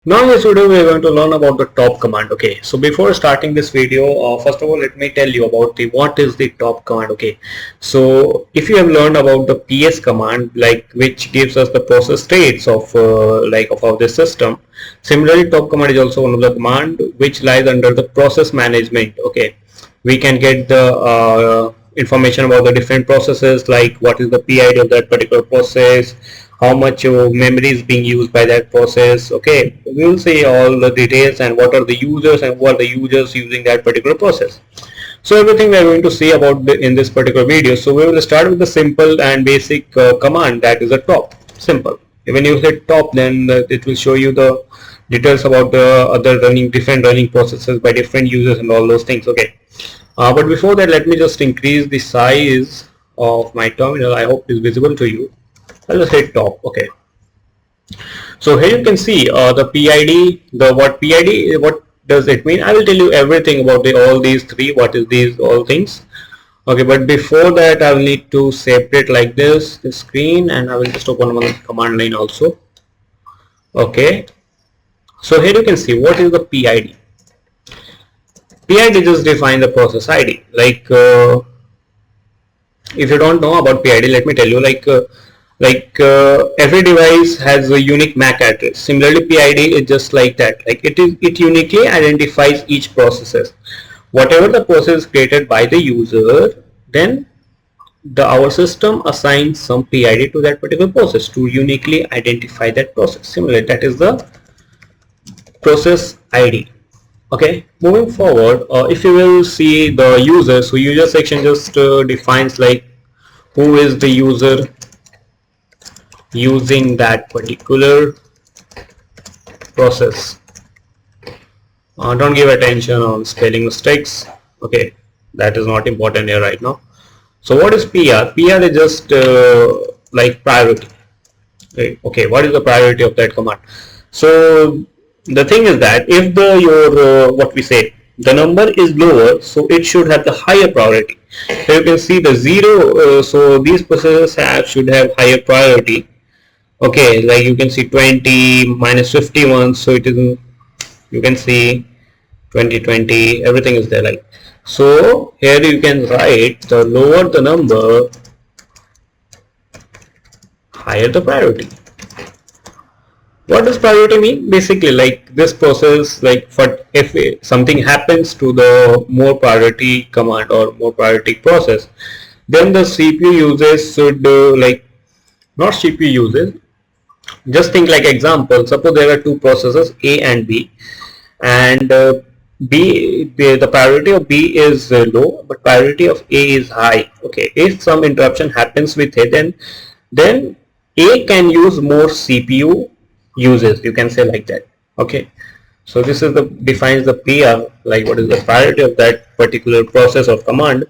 Now in this video we are going to learn about the top command. Okay, so before starting this video, first of all let me tell you about the what is the top command. Okay, so if you have learned about the ps command, like which gives us the process states of of this system, similarly top command is also one of the command which lies under the process management. Okay, we can get the information about the different processes, like what is the PID of that particular process, how much memory is being used by that process. Okay, we will see all the details and what are the users and who are the users using that particular process. So everything we are going to see about in this particular video. So we will start with the simple and basic command, that is a top. Simple. When you hit top, then it will show you the details about the other different running processes by different users and all those things. Okay, but before that, let me just increase the size of my terminal. I hope it is visible to you. I'll just hit top. Okay, so here you can see the PID, what does it mean? I will tell you everything about all these three, what is these all things. Okay, but before that I will need to separate like this the screen, and I will just open one command line also. Okay, so here you can see what is the PID. PID just define the process ID. Like if you don't know about PID, let me tell you, every device has a unique MAC address. Similarly, PID is just like that. Like it uniquely identifies each process. Whatever the process is created by the user, then our system assigns some PID to that particular process to uniquely identify that process. Similarly, that is the process ID. Okay, moving forward, if you will see the user, so user section just defines like who is the user using that particular process. Don't give attention on spelling mistakes. Okay, that is not important here right now. So what is PR? PR is just like priority. Okay, what is the priority of that command? So the thing is that if your what we say, the number is lower, so it should have the higher priority. So you can see the 0, so these processes should have higher priority. Okay, like you can see 20 minus 51, so it is, you can see 20, everything is there. Like, so here you can write the lower the number, higher the priority. What does priority mean? Basically, like this process, like for if something happens to the more priority command or more priority process, then the CPU users should not CPU users. Just think like example. Suppose there are two processes A and B, and the priority of B is low, but priority of A is high. Okay, if some interruption happens with it, then A can use more CPU uses, you can say like that. Okay, so this is the defines the PR, like what is the priority of that particular process or command.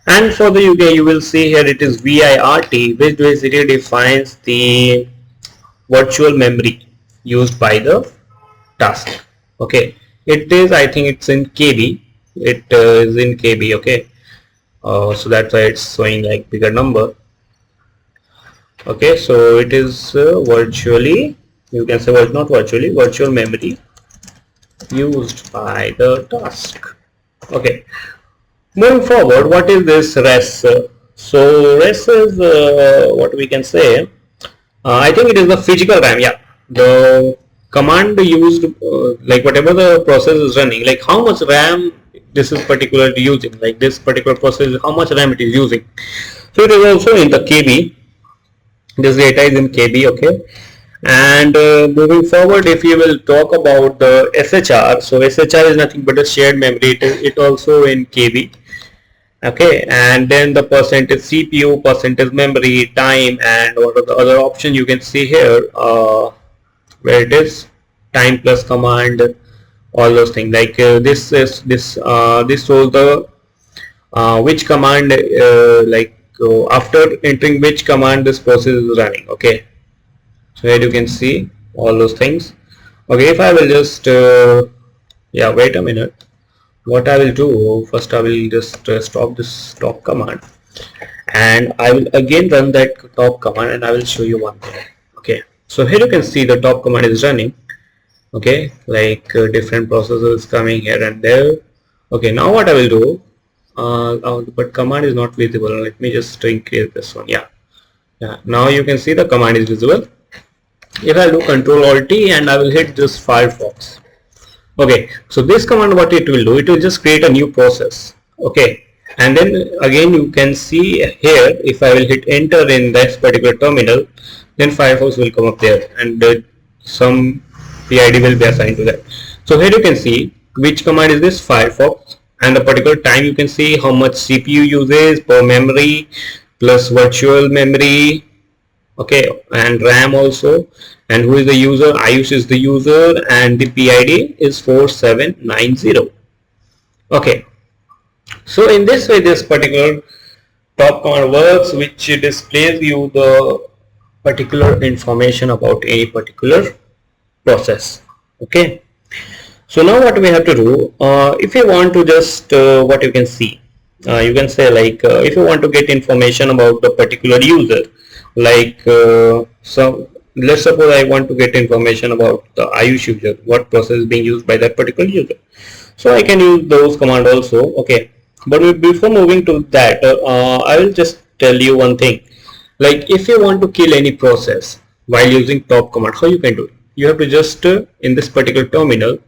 And for the UK, you will see here it is VIRT, which basically defines the virtual memory used by the task. Okay, it is, I think it's in KB, it is in KB. Okay, so that's why it's showing like bigger number. Okay, so it is virtually, you can say not virtually, virtual memory used by the task. Okay, moving forward, what is this res? So res is what we can say, I think it is the physical RAM. Yeah, the command used like whatever the process is running, like how much RAM this is particularly using, like this particular process, how much RAM it is using. So it is also in the KB. This data is in KB. Okay, and moving forward, if you will talk about the SHR, so SHR is nothing but a shared memory. It also in KB. Okay, and then the percentage CPU, percentage memory, time, and what are the other options you can see here, where it is time plus command, all those things. Like this shows the which command after entering which command this process is running. Okay, so here you can see all those things. Okay, if I will just yeah, wait a minute. What I will do, first I will just stop this top command, and I will again run that top command, and I will show you one thing. Okay, so here you can see the top command is running, Okay, like different processes coming here and there. Okay, now what I will do, but command is not visible. Let me just increase this one. Yeah, now you can see the command is visible. If I do Control Alt T and I will hit this Firefox. Okay, so this command, what it will do, it will just create a new process. Okay, and then again you can see here, if I will hit enter in this particular terminal, then Firefox will come up there, and some PID will be assigned to that. So here you can see which command is this, Firefox, and the particular time you can see how much CPU uses per memory plus virtual memory, okay, and RAM also, and who is the user. Ayush is the user, and the PID is 4790. Okay, so in this way this particular top command works, which displays you the particular information about any particular process. Okay, so now what we have to do, if you want to just what you can see, you can say like if you want to get information about the particular user, like so let's suppose I want to get information about the Ayush user, what process is being used by that particular user. So I can use those command also. Okay, but before moving to that, I will just tell you one thing. Like if you want to kill any process while using top command, how you can do it? You have to just in this particular terminal,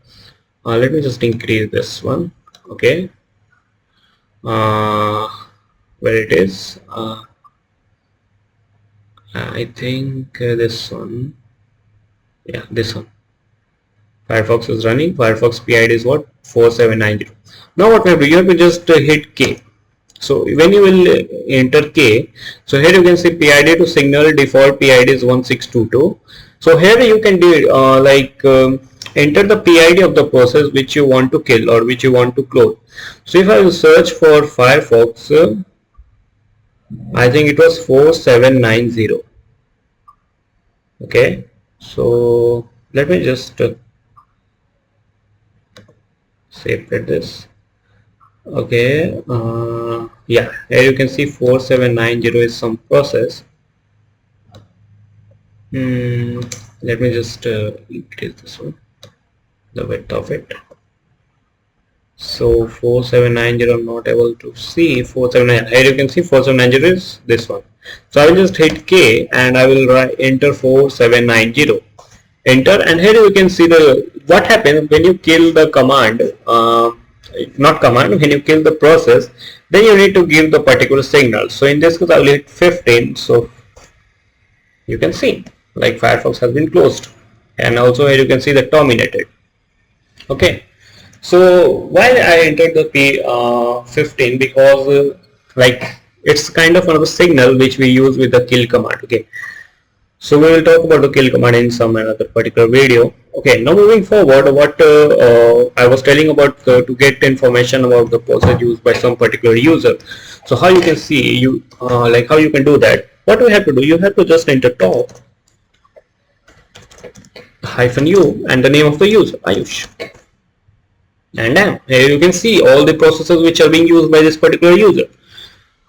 let me just increase this one. Okay, where it is, I think this one, yeah, this one. Firefox is running. Firefox PID is what, 4790. Now what we have to do, you have to just hit K. So when you will enter K, so here you can see PID to signal default PID is 1622. So here you can do enter the PID of the process which you want to kill or which you want to close. So if I will search for Firefox, I think it was 4790. Okay, so let me just separate this. Okay, yeah, here you can see 4790 is some process. Let me just increase this one, the width of it. So 4790, I'm not able to see 479. Here you can see 4790 is this one. So I will just hit K and I will enter 4790. Enter, and here you can see the what happens when you kill the command, not command, when you kill the process, then you need to give the particular signal. So in this case I will hit 15. So you can see like Firefox has been closed, and also here you can see the terminated. Okay, so why I entered the P15, because like it's kind of one of the signal which we use with the kill command. Okay, so we will talk about the kill command in some another particular video. Okay, now moving forward, what I was telling about to get information about the process used by some particular user. So how you can see, you like how you can do that. What we have to do, you have to just enter top -u and the name of the user, Ayush. And here you can see all the processes which are being used by this particular user.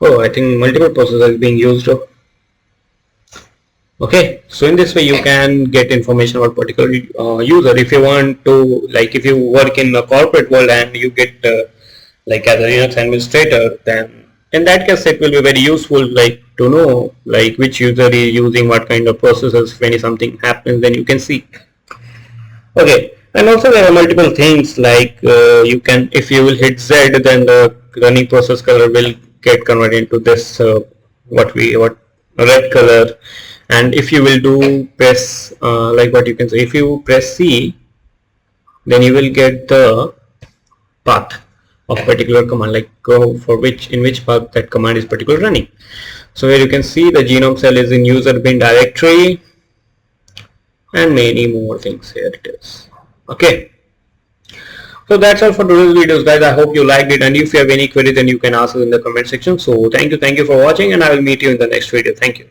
Oh, I think multiple processes are being used. Okay, so in this way you can get information about particular user. If you want to, like if you work in the corporate world and you get like as a Linux administrator, then in that case it will be very useful, like to know like which user is using what kind of processes. When something happens, then you can see. Okay, and also there are multiple things like you can, if you will hit Z, then the running process color will get converted into this what red color. And if you will do press like what you can say, if you press C, then you will get the path of particular command, like in which path that command is particularly running. So here you can see the genome cell is in user bin directory, and many more things. Here it is. Okay, so that's all for today's videos, guys. I hope you liked it, and if you have any queries, then you can ask us in the comment section. So thank you for watching, and I will meet you in the next video. Thank you.